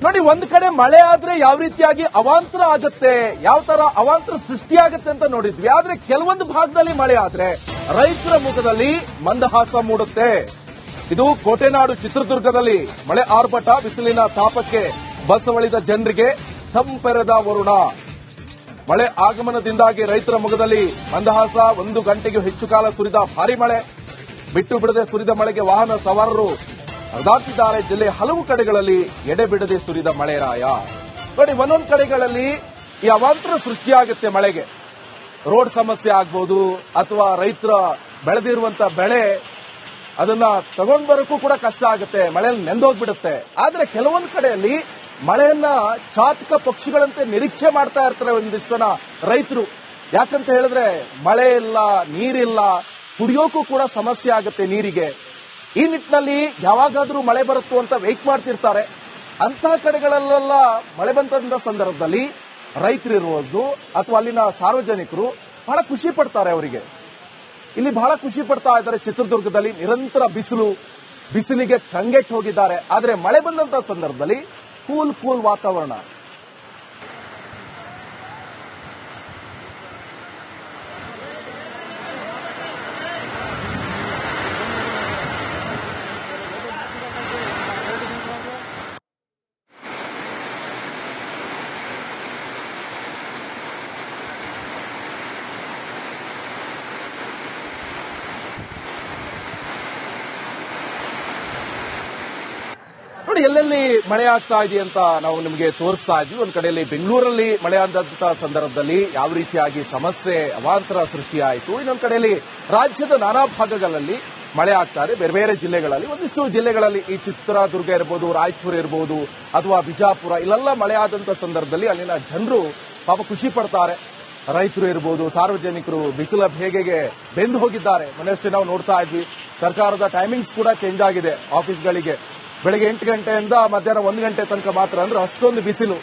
ನೋಡಿ, ಒಂದ್ ಕಡೆ ಮಳೆ ಆದ್ರೆ ಯಾವ ರೀತಿಯಾಗಿ ಅವಾಂತರ ಆಗುತ್ತೆ, ಯಾವ ತರ ಅವಾಂತರ ಸೃಷ್ಟಿಯಾಗುತ್ತೆ ಅಂತ ನೋಡಿದ್ವಿ. ಆದ್ರೆ ಕೆಲವೊಂದು ಭಾಗದಲ್ಲಿ ಮಳೆ ಆದ್ರೆ ರೈತರ ಮುಖದಲ್ಲಿ ಮಂದಹಾಸ ಮೂಡುತ್ತೆ. ಇದು ಕೋಟೆನಾಡು ಚಿತ್ರದುರ್ಗದಲ್ಲಿ ಮಳೆ ಆರ್ಭಟ, ಬಿಸಿಲಿನ ತಾಪಕ್ಕೆ ಬಸವಳಿದ ಜನರಿಗೆ ತಂಪೆರೆದ ವರುಣ. ಮಳೆ ಆಗಮನದಿಂದಾಗಿ ರೈತರ ಮುಖದಲ್ಲಿ ಮಂದಹಾಸ. 1 ಗಂಟೆಗೂ ಹೆಚ್ಚು ಕಾಲ ಸುರಿದ ಭಾರಿ ಮಳೆ. ಬಿಟ್ಟು ಬಿಡದೆ ಸುರಿದ ಮಳೆಗೆ ವಾಹನ ಸವಾರರು ಅದಾಡ್ತಿದ್ದಾರೆ. ಜಿಲ್ಲೆ ಹಲವು ಕಡೆಗಳಲ್ಲಿ ಎಡೆಬಿಡದೆ ಸುರಿದ ಮಳೆರಾಯ. ನೋಡಿ, ಒಂದೊಂದು ಕಡೆಗಳಲ್ಲಿ ಈ ಅವಾಂತರ ಸೃಷ್ಟಿಯಾಗುತ್ತೆ ಮಳೆಗೆ. ರೋಡ್ ಸಮಸ್ಯೆ ಆಗ್ಬೋದು, ಅಥವಾ ರೈತರ ಬೆಳೆದಿರುವಂತ ಬೆಳೆ ಅದನ್ನ ತಗೊಂಡ್ ಬರೋಕ್ಕೂ ಕೂಡ ಕಷ್ಟ ಆಗುತ್ತೆ, ಮಳೆಯಲ್ಲಿ ನೆಂದೋಗ್ಬಿಡುತ್ತೆ. ಆದ್ರೆ ಕೆಲವೊಂದು ಕಡೆಯಲ್ಲಿ ಮಳೆಯನ್ನ ಚಾತಕ ಪಕ್ಷಿಗಳಂತೆ ನಿರೀಕ್ಷೆ ಮಾಡ್ತಾ ಇರ್ತಾರೆ ಒಂದಿಷ್ಟು ಜನ ರೈತರು. ಯಾಕಂತ ಹೇಳಿದ್ರೆ ಮಳೆ ಇಲ್ಲ, ನೀರಿಲ್ಲ, ಕುಡಿಯೋಕ್ಕೂ ಕೂಡ ಸಮಸ್ಯೆ ಆಗುತ್ತೆ ನೀರಿಗೆ. ಈ ನಿಟ್ಟಿನಲ್ಲಿ ಯಾವಾಗಾದ್ರೂ ಮಳೆ ಬರುತ್ತೋ ಅಂತ ವೇಟ್ ಮಾಡ್ತಿರ್ತಾರೆ. ಅಂತಹ ಕಡೆಗಳಲ್ಲೆಲ್ಲ ಮಳೆ ಬಂದ ಸಂದರ್ಭದಲ್ಲಿ ರೈತರಿರ್ಬೋದು ಅಥವಾ ಅಲ್ಲಿನ ಸಾರ್ವಜನಿಕರು ಬಹಳ ಖುಷಿ ಪಡ್ತಾರೆ. ಅವರಿಗೆ ಇಲ್ಲಿ ಬಹಳ ಖುಷಿ ಪಡ್ತಾ ಇದ್ದಾರೆ. ಚಿತ್ರದುರ್ಗದಲ್ಲಿ ನಿರಂತರ ಬಿಸಿಲಿಗೆ ಕಂಗೆಟ್ಟು ಹೋಗಿದ್ದಾರೆ. ಆದ್ರೆ ಮಳೆ ಬಂದಂತ ಸಂದರ್ಭದಲ್ಲಿ ಕೂಲ್ ವಾತಾವರಣ. ನೋಡಿ, ಎಲ್ಲೆಲ್ಲಿ ಮಳೆ ಆಗ್ತಾ ಇದೆ ಅಂತ ನಾವು ನಿಮಗೆ ತೋರಿಸ್ತಾ ಇದ್ವಿ. ಒಂದ್ ಕಡೆಯಲ್ಲಿ ಬೆಂಗಳೂರಲ್ಲಿ ಮಳೆ ಆದಂತ ಸಂದರ್ಭದಲ್ಲಿ ಯಾವ ರೀತಿಯಾಗಿ ಸಮಸ್ಯೆ ಅವಾಂತರ ಸೃಷ್ಟಿಯಾಯಿತು. ಇನ್ನೊಂದು ಕಡೆಯಲ್ಲಿ ರಾಜ್ಯದ ನಾನಾ ಭಾಗಗಳಲ್ಲಿ ಮಳೆ ಆಗ್ತಾ ಇದೆ. ಬೇರೆ ಬೇರೆ ಜಿಲ್ಲೆಗಳಲ್ಲಿ, ಒಂದಿಷ್ಟು ಜಿಲ್ಲೆಗಳಲ್ಲಿ ಈ ಚಿತ್ರದುರ್ಗ ಇರಬಹುದು, ರಾಯಚೂರು ಇರಬಹುದು, ಅಥವಾ ಬಿಜಾಪುರ, ಇಲ್ಲೆಲ್ಲ ಮಳೆ ಆದಂತ ಸಂದರ್ಭದಲ್ಲಿ ಅಲ್ಲಿನ ಜನರು ಪಾಪ ಖುಷಿ ಪಡ್ತಾರೆ. ರೈತರು ಇರಬಹುದು, ಸಾರ್ವಜನಿಕರು ಬಿಸಿಲ ಬೇಗೆಗೆ ಬೆಂದು ಹೋಗಿದ್ದಾರೆ. ಮೊನ್ನೆಷ್ಟೇ ನಾವು ನೋಡ್ತಾ ಇದ್ವಿ, ಸರ್ಕಾರದ ಟೈಮಿಂಗ್ಸ್ ಕೂಡ ಚೇಂಜ್ ಆಗಿದೆ. ಆಫೀಸ್ಗಳಿಗೆ ಬೆಳಗ್ಗೆ 8 ಗಂಟೆಯಿಂದ ಮಧ್ಯಾಹ್ನ 1 ಗಂಟೆ ತನಕ ಮಾತ್ರ, ಅಂದ್ರೆ ಅಷ್ಟೊಂದು ಬಿಸಿಲು.